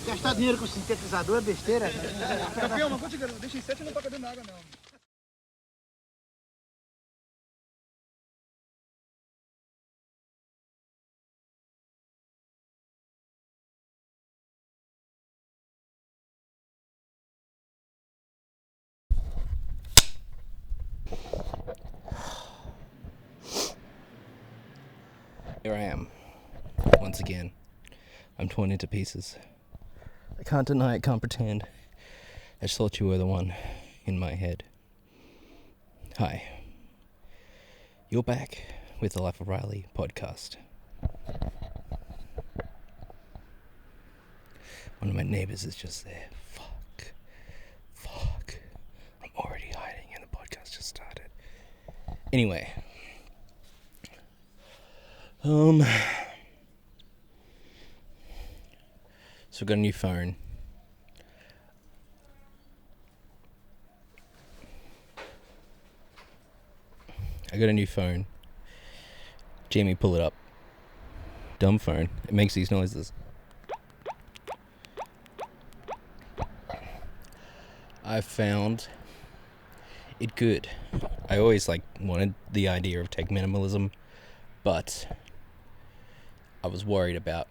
Gastar dinheiro com sintetizador é besteira. Campeão, mas contigo, não deixa em 7 e não toca dentro da água, não. Here I am, once again. I'm torn into pieces. I can't deny it, can't pretend. I just thought you were the one in my head. Hi. You're back with the Life of Riley podcast. One of my neighbors is just there. Fuck. I'm already hiding and the podcast just started. Anyway. So I got a new phone. Jamie, pull it up. Dumb phone. It makes these noises. I found it good. I always wanted the idea of tech minimalism, but I was worried about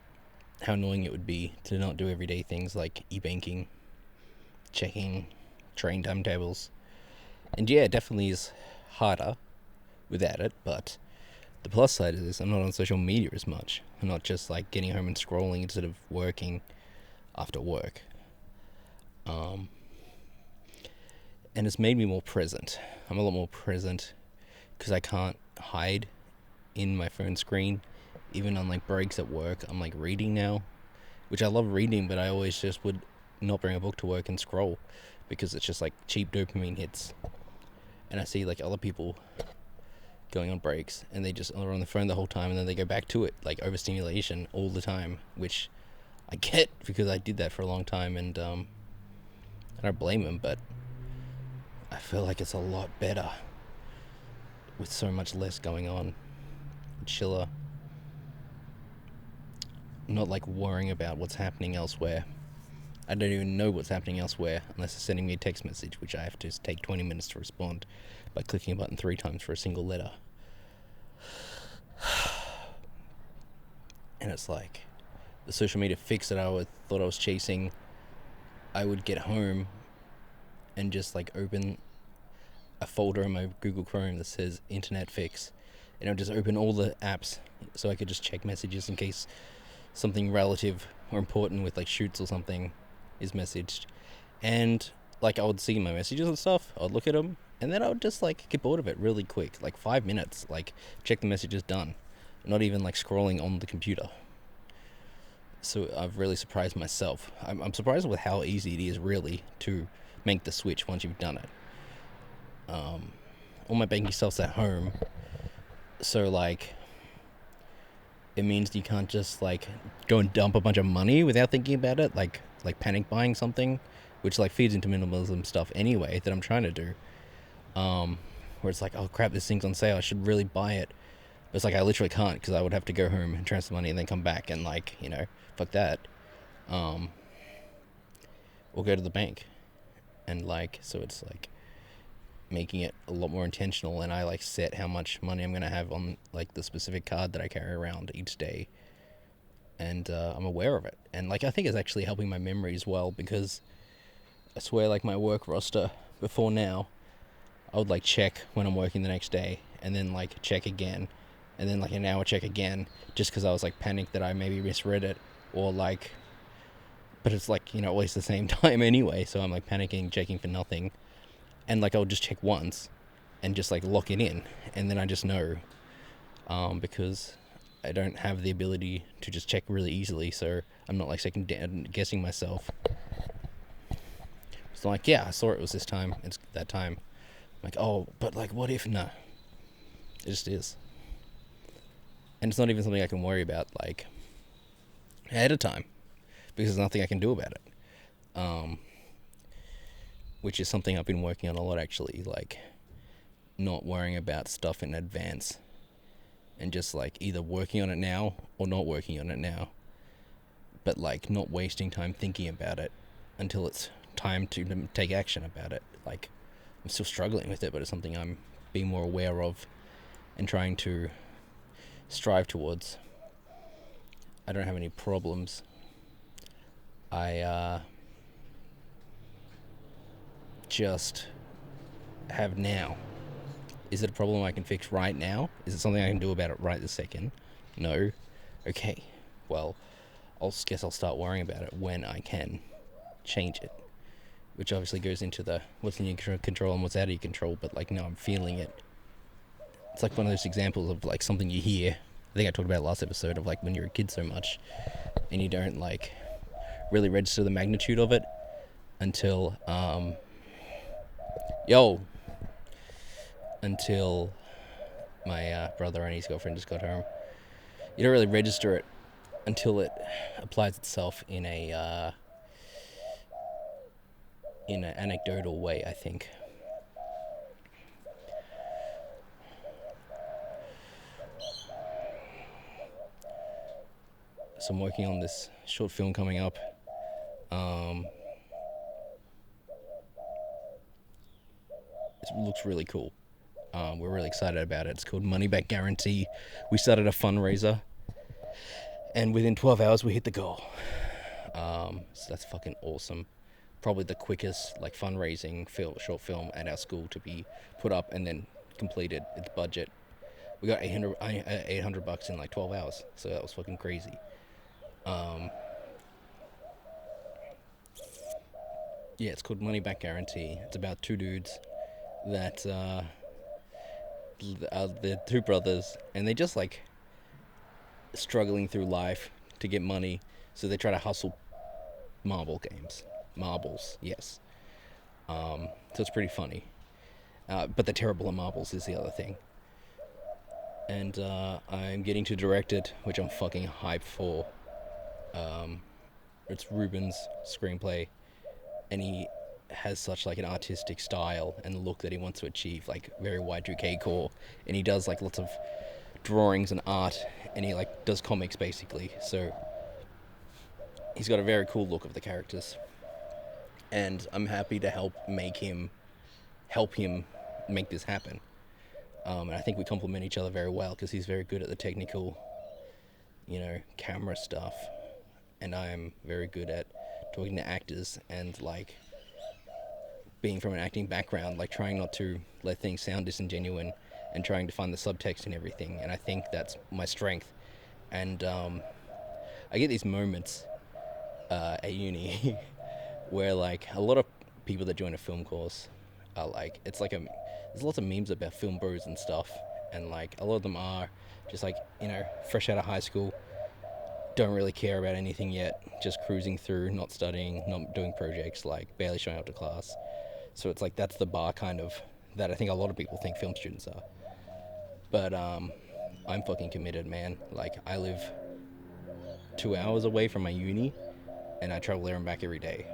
how annoying it would be to not do everyday things like e-banking, checking train timetables. And yeah, it definitely is harder without it, but the plus side is I'm not on social media as much. I'm not just getting home and scrolling instead of working after work. And it's made me more present. I'm a lot more present because I can't hide in my phone screen. Even on breaks at work, I'm reading now, which I love reading, but I always just would not bring a book to work and scroll because it's just cheap dopamine hits. And I see other people going on breaks and they just are on the phone the whole time and then they go back to it, overstimulation all the time, which I get because I did that for a long time, and I don't blame them, but I feel it's a lot better with so much less going on. Chiller. Not worrying about what's happening elsewhere. I don't even know what's happening elsewhere unless it's sending me a text message, which I have to take 20 minutes to respond by clicking a button 3 times for a single letter. And it's the social media fix that I thought I was chasing. I would get home and just open a folder in my Google Chrome that says internet fix, and I'll just open all the apps so I could just check messages in case something relative or important with shoots or something is messaged. And I would see my messages and stuff, I'd look at them, and then I would just get bored of it really quick, 5 minutes, check the messages, done. Not even scrolling on the computer. So I've really surprised myself. I'm surprised with how easy it is really to make the switch once you've done it. All my banking stuff's at home, so it means you can't just go and dump a bunch of money without thinking about it, like panic buying something, which feeds into minimalism stuff anyway that I'm trying to do. Where it's oh crap, this thing's on sale, I should really buy it. But it's I literally can't because I would have to go home and transfer money and then come back and fuck that. Or go to the bank and so it's making it a lot more intentional, and I set how much money I'm gonna have on the specific card that I carry around each day, and I'm aware of it, and I think it's actually helping my memory as well, because I swear my work roster before now, I would check when I'm working the next day, and then check again, and then an hour check again, just because I was panicked that I maybe misread it, or but it's always the same time anyway, so I'm panicking, checking for nothing. And I'll just check once and just lock it in, and then I just know, because I don't have the ability to just check really easily, so I'm not second guessing myself. So yeah, I saw it was this time, it's that time. Oh, but what if? No, it just is. And it's not even something I can worry about ahead of time, because there's nothing I can do about it. Which is something I've been working on a lot, actually, not worrying about stuff in advance, and just either working on it now or not working on it now, but not wasting time thinking about it until it's time to take action about it. I'm still struggling with it, but it's something I'm being more aware of and trying to strive towards. I don't have any problems. I just have now. Is it a problem I can fix right now? Is it something I can do about it right this second? No. Okay. Well, guess I'll start worrying about it when I can change it. Which obviously goes into the what's in your control and what's out of your control, but now I'm feeling it. It's one of those examples of something you hear. I think I talked about it last episode of when you're a kid so much and you don't really register the magnitude of it until my brother and his girlfriend just got home. You don't really register it until it applies itself in an anecdotal way, I think. So I'm working on this short film coming up. It looks really cool. We're really excited about it. It's called Money Back Guarantee. We started a fundraiser, and within 12 hours we hit the goal. So that's fucking awesome. Probably the quickest like fundraising short film at our school to be put up and then completed its budget. We got $800 in like 12 hours, so that was fucking crazy. Yeah, it's called Money Back Guarantee. It's about two dudes that they're two brothers, and they're just like struggling through life to get money, so they try to hustle marbles, yes. So it's pretty funny, but they're terrible at marbles is the other thing. And I'm getting to direct it, which I'm fucking hyped for. It's Ruben's screenplay, and he has such like an artistic style and look that he wants to achieve, like very Y2K core, and he does like lots of drawings and art, and he like does comics basically, so he's got a very cool look of the characters, and I'm happy to help him make this happen. And I think we complement each other very well, because he's very good at the technical, camera stuff, and I'm very good at talking to actors and like being from an acting background, like trying not to let things sound disingenuous and trying to find the subtext in everything. And I think that's my strength. And I get these moments at uni where like a lot of people that join a film course are like, it's like there's lots of memes about film bros and stuff, and like a lot of them are just like, fresh out of high school, don't really care about anything yet, just cruising through, not studying, not doing projects, like barely showing up to class. So it's like that's the bar kind of that I think a lot of people think film students are. But I'm fucking committed, man. Like I live 2 hours away from my uni, and I travel there and back every day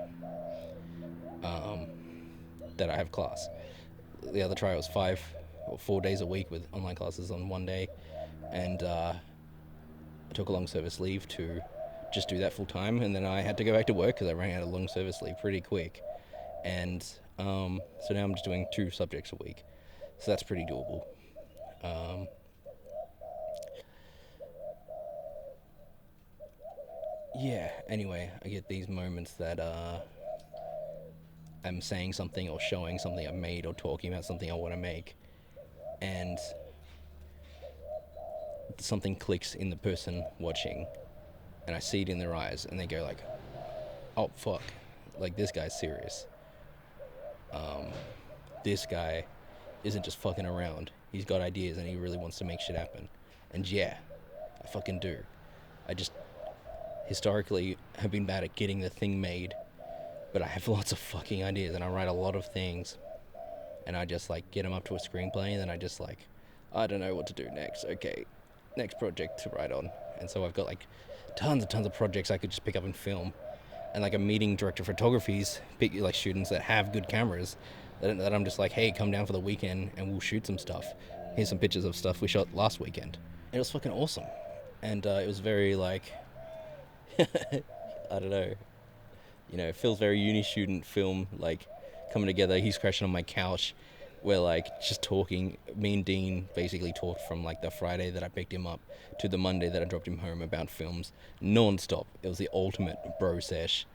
that I have class. The other try was 5 or 4 days a week with online classes on one day, and I took a long service leave to just do that full time, and then I had to go back to work because I ran out of long service leave pretty quick. And so now I'm just doing 2 subjects a week, so that's pretty doable. Yeah, anyway, I get these moments that I'm saying something or showing something I've made or talking about something I want to make, and something clicks in the person watching, and I see it in their eyes, and they go like, oh fuck, like this guy's serious. This guy isn't just fucking around. He's got ideas and he really wants to make shit happen. And yeah, I fucking do. I just historically have been bad at getting the thing made, but I have lots of fucking ideas, and I write a lot of things, and I just like get them up to a screenplay, and then I just like, I don't know what to do next. Okay, next project to write on. And so I've got like tons of projects I could just pick up and film. And like I'm meeting director of photographies, like students that have good cameras, that I'm just like, hey, come down for the weekend and we'll shoot some stuff. Here's some pictures of stuff we shot last weekend. And it was fucking awesome. And it was very like, I don't know, it feels very uni student film, like coming together. He's crashing on my couch. We're like just talking. Me and Dean basically talked from like the Friday that I picked him up to the Monday that I dropped him home about films, non-stop. It was the ultimate bro sesh.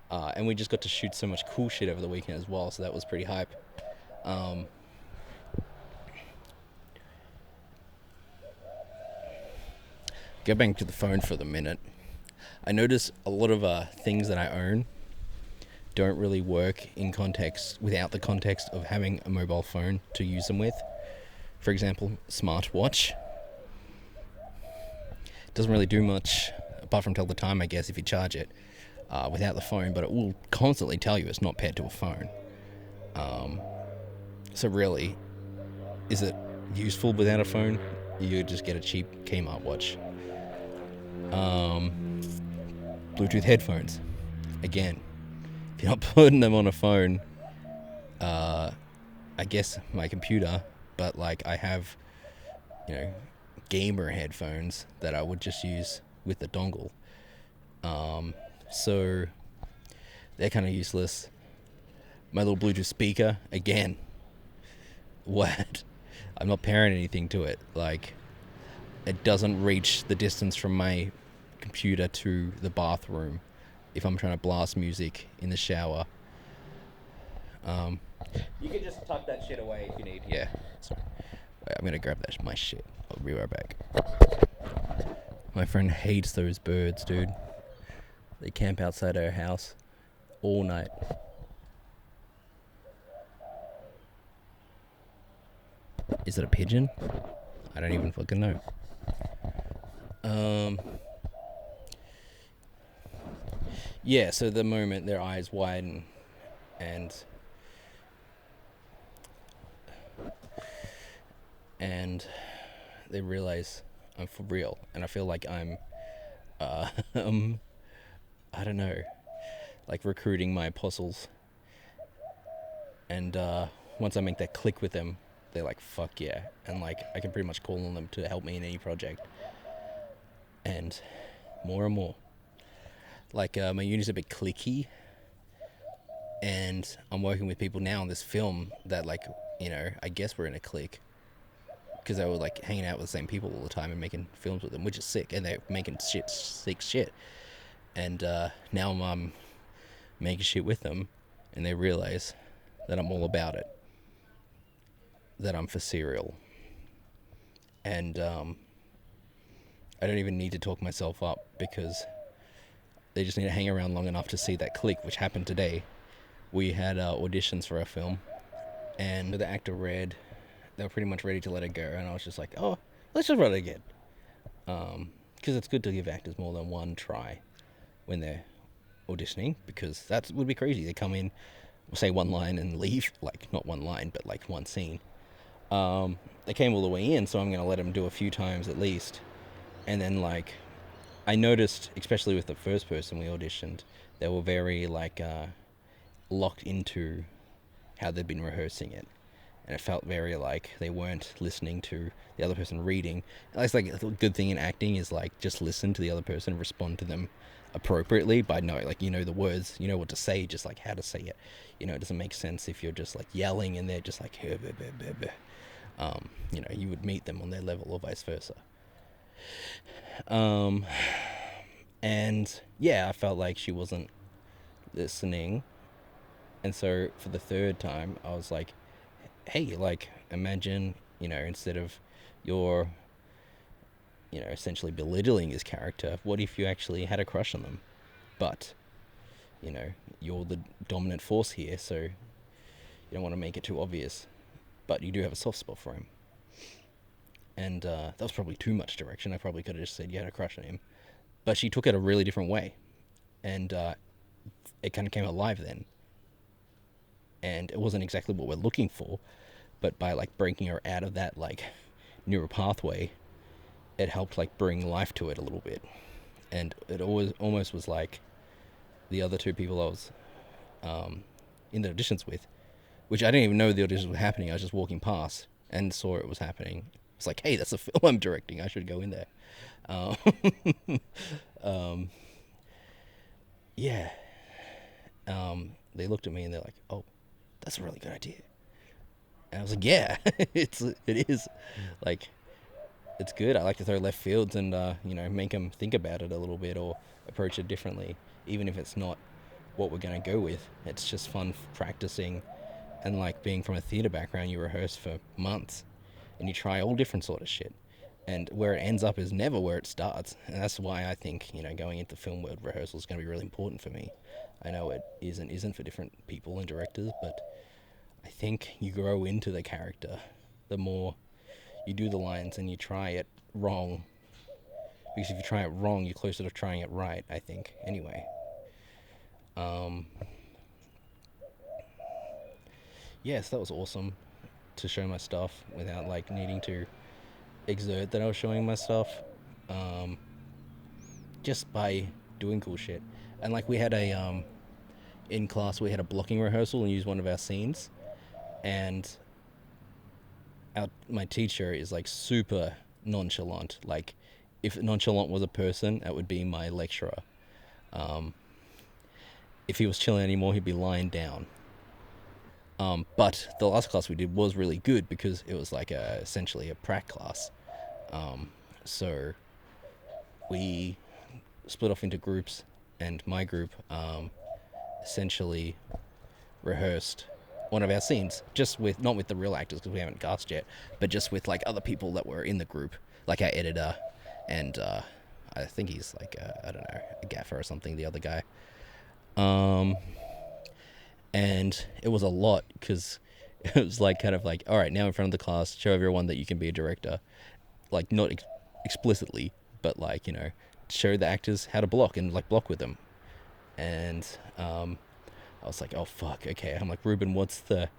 And we just got to shoot so much cool shit over the weekend as well, so that was pretty hype. Go back to the phone for the minute. I notice a lot of things that I own don't really work in context, without the context of having a mobile phone to use them with. For example, smartwatch. Doesn't really do much, apart from tell the time, I guess, if you charge it without the phone, but it will constantly tell you it's not paired to a phone. So really, is it useful without a phone? You just get a cheap Kmart watch. Bluetooth headphones. Again, if you're not putting them on a phone, I guess my computer, but like I have, gamer headphones that I would just use with the dongle. So they're kind of useless. My little Bluetooth speaker, again, what? I'm not pairing anything to it. Like, it doesn't reach the distance from my computer to the bathroom if I'm trying to blast music in the shower. You can just tuck that shit away if you need. Yeah. Sorry. Wait, I'm gonna grab my shit. I'll be right back. My friend hates those birds, dude. They camp outside our house all night. Is it a pigeon? I don't even fucking know. Yeah, so the moment their eyes widen and they realize I'm for real, and I feel like I'm I don't know, like recruiting my apostles, and once I make that click with them, they're like, fuck yeah, and like I can pretty much call on them to help me in any project, and more. Like my uni's a bit cliquey, and I'm working with people now on this film that, like, I guess we're in a clique, because they were like hanging out with the same people all the time and making films with them, which is sick, and they're making sick shit, and now I'm making shit with them, and they realize that I'm all about it, that I'm for serial, and I don't even need to talk myself up, because they just need to hang around long enough to see that click, which happened today. We had auditions for our film, and the actor read, they were pretty much ready to let it go, and I was just like, oh, let's just run it again. Because it's good to give actors more than one try when they're auditioning, because that would be crazy. They come in, say one line and leave, like not one line, but like one scene. They came all the way in, so I'm going to let them do a few times at least. And then like, I noticed, especially with the first person we auditioned, they were very like locked into how they'd been rehearsing it, and it felt very like they weren't listening to the other person reading. It's like a good thing in acting is like just listen to the other person and respond to them appropriately by knowing, like, the words, what to say, just like how to say it. It doesn't make sense if you're just like yelling and they're just like you would meet them on their level or vice versa. And yeah, I felt like she wasn't listening, and so for the third time I was like, hey, like, imagine, instead of your, essentially belittling his character, what if you actually had a crush on them, but you're the dominant force here, so you don't want to make it too obvious, but you do have a soft spot for him. And that was probably too much direction. I probably could have just said you had a crush on him. But she took it a really different way. And it kind of came alive then. And it wasn't exactly what we're looking for. But by like breaking her out of that like neural pathway, it helped like bring life to it a little bit. And it almost was like the other two people I was in the auditions with, which I didn't even know the auditions were happening. I was just walking past and saw it was happening. It's like, hey, that's a film I'm directing. I should go in there. Yeah. They looked at me and they're like, oh, that's a really good idea. And I was like, yeah, it is. Like, it's good. I like to throw left fields and, make them think about it a little bit or approach it differently, even if it's not what we're going to go with. It's just fun practicing, and like being from a theatre background, you rehearse for months and you try all different sort of shit. And where it ends up is never where it starts. And that's why I think, going into film world rehearsal is going to be really important for me. I know it isn't for different people and directors, but I think you grow into the character the more you do the lines and you try it wrong. Because if you try it wrong, you're closer to trying it right, I think. Anyway. Yes, that was awesome to show my stuff without like needing to exert that I was showing my stuff. Just by doing cool shit. And like we had a in class we had a blocking rehearsal and used one of our scenes, and my teacher is like super nonchalant. Like if nonchalant was a person, that would be my lecturer. If he was chilling anymore, he'd be lying down. But the last class we did was really good because it was like essentially a prac class. So we split off into groups, and my group essentially rehearsed one of our scenes, just with, not with the real actors because we haven't cast yet, but just with like other people that were in the group, like our editor, and I think he's like I don't know, a gaffer or something, the other guy. And it was a lot because it was like kind of like, all right, now in front of the class, show everyone that you can be a director, like not explicitly, but like, you know, show the actors how to block and like block with them. And I was like, oh fuck, okay. I'm like, Ruben, what's the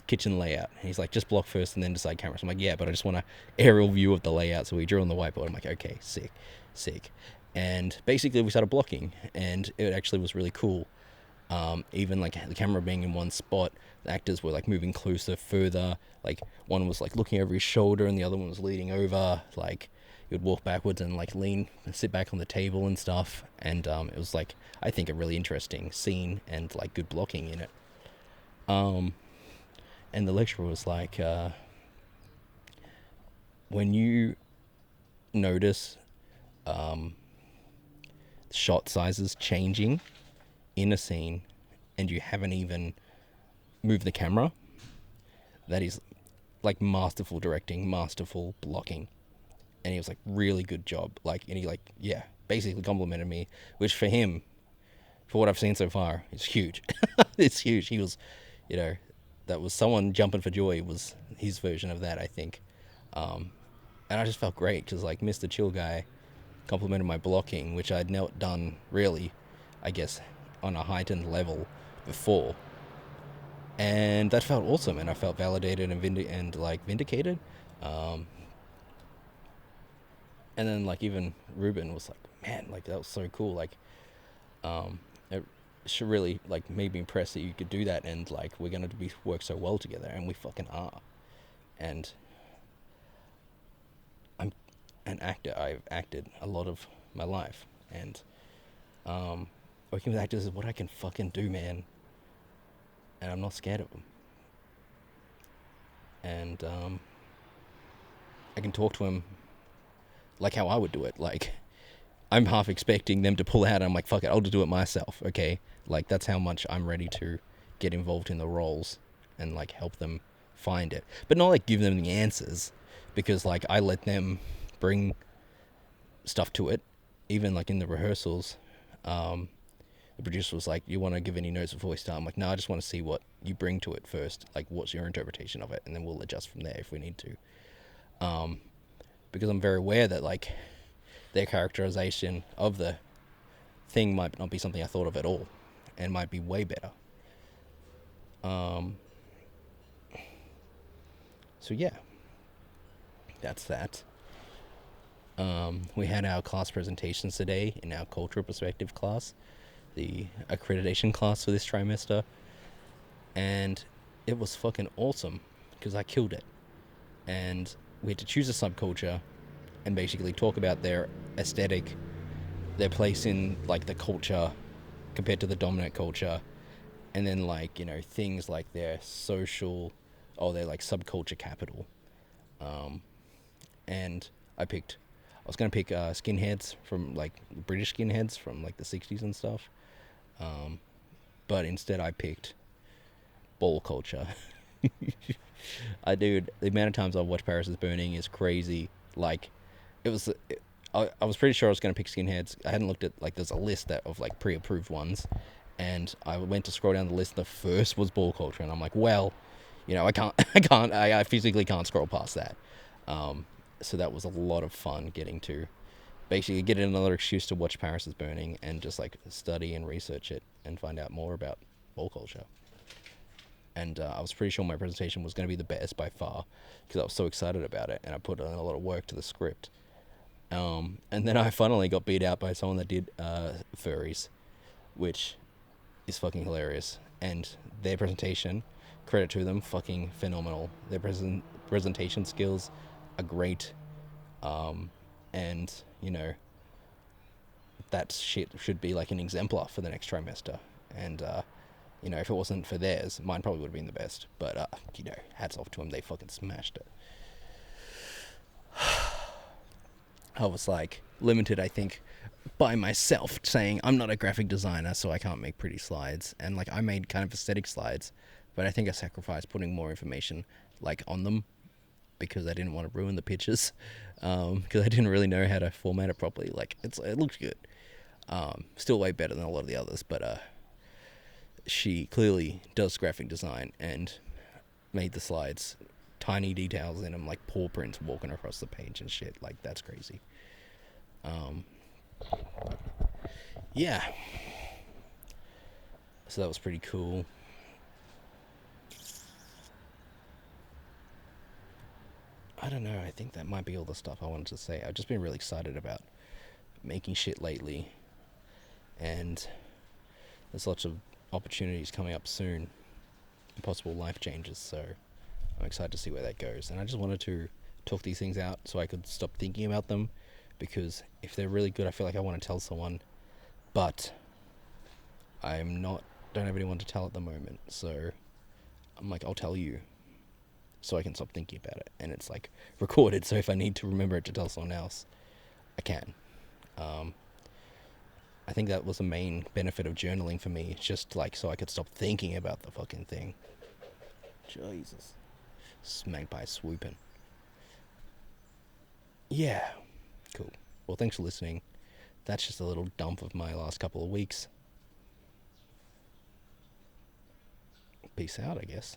kitchen layout? And he's like, just block first and then decide cameras. I'm like, yeah, but I just want an aerial view of the layout. So we drew on the whiteboard. I'm like, okay, sick. And basically we started blocking, and it actually was really cool. Even like the camera being in one spot, the actors were like moving closer, further. Like one was like looking over his shoulder and the other one was leaning over. Like he would walk backwards and like lean and sit back on the table and stuff. And it was like, I think, a really interesting scene and like good blocking in it. And the lecturer was like, when you notice shot sizes changing in a scene and you haven't even moved the camera, that is like masterful directing, masterful blocking. And he was like, really good job. Like, and he like, yeah, basically complimented me, which for him, for what I've seen so far, is huge. It's huge. He was, you know, that was someone jumping for joy was his version of that, I think. And I just felt great because like Mr. Chill Guy complimented my blocking, which I'd not done really, I guess, on a heightened level before. And that felt awesome, and I felt validated and vindicated. And then like even Ruben was like, man, like that was so cool. Like, it should really like made me impressed that you could do that, and like we're gonna work so well together, and we fucking are. And I'm an actor. I've acted a lot of my life, and working with actors is what I can fucking do, man. And I'm not scared of them. And I can talk to him like how I would do it. Like, I'm half expecting them to pull out, and I'm like, fuck it, I'll just do it myself, okay? Like, that's how much I'm ready to get involved in the roles and, like, help them find it. But not, like, give them the answers, because, like, I let them bring stuff to it. Even, like, in the rehearsals, the producer was like, you want to give any notes before we start? I'm like, no, I just want to see what you bring to it first. Like, what's your interpretation of it? And then we'll adjust from there if we need to. Because I'm very aware that, like, their characterization of the thing might not be something I thought of at all, and might be way better. So yeah, that's that. We had our class presentations today in our cultural perspective class, the accreditation class for this trimester, and it was fucking awesome because I killed it. And we had to choose a subculture and basically talk about their aesthetic, their place in like the culture compared to the dominant culture, and then like, you know, things like their social, their like subculture capital. And I was gonna pick skinheads from like British skinheads from like the 60s and stuff, but instead I picked ball culture. The amount of times I've watched Paris is Burning is crazy. Like, I was pretty sure I was going to pick skinheads. I hadn't looked at, like, there's a list of, like, pre-approved ones, and I went to scroll down the list. The first was ball culture, and I'm like, well, you know, I physically can't scroll past that. So that was a lot of fun getting to basically get another excuse to watch Paris is Burning and just, like, study and research it and find out more about ball culture. And I was pretty sure my presentation was going to be the best by far because I was so excited about it, and I put in a lot of work to the script. And then I finally got beat out by someone that did furries, which is fucking hilarious. And their presentation, credit to them, fucking phenomenal. Their presentation skills are great. And, you know, that shit should be like an exemplar for the next trimester. And, you know, if it wasn't for theirs, mine probably would have been the best. But, you know, hats off to them. They fucking smashed it. I was like limited, I think, by myself, saying I'm not a graphic designer, so I can't make pretty slides. And like I made kind of aesthetic slides, but I think I sacrificed putting more information like on them because I didn't want to ruin the pictures, because I didn't really know how to format it properly. Like it looks good, still way better than a lot of the others, but she clearly does graphic design and made the slides. Tiny details in them, like paw prints walking across the page and shit. Like, that's crazy. Yeah. So that was pretty cool. I don't know. I think that might be all the stuff I wanted to say. I've just been really excited about making shit lately. And there's lots of opportunities coming up soon. Possible life changes, so I'm excited to see where that goes. And I just wanted to talk these things out so I could stop thinking about them, because if they're really good, I feel like I want to tell someone, but don't have anyone to tell at the moment. So I'm like, I'll tell you so I can stop thinking about it. And it's like recorded, so if I need to remember it to tell someone else, I can. I think that was the main benefit of journaling for me. It's just like so I could stop thinking about the fucking thing. Jesus. Magpie swooping. Yeah. Cool. Well, thanks for listening. That's just a little dump of my last couple of weeks. Peace out, I guess.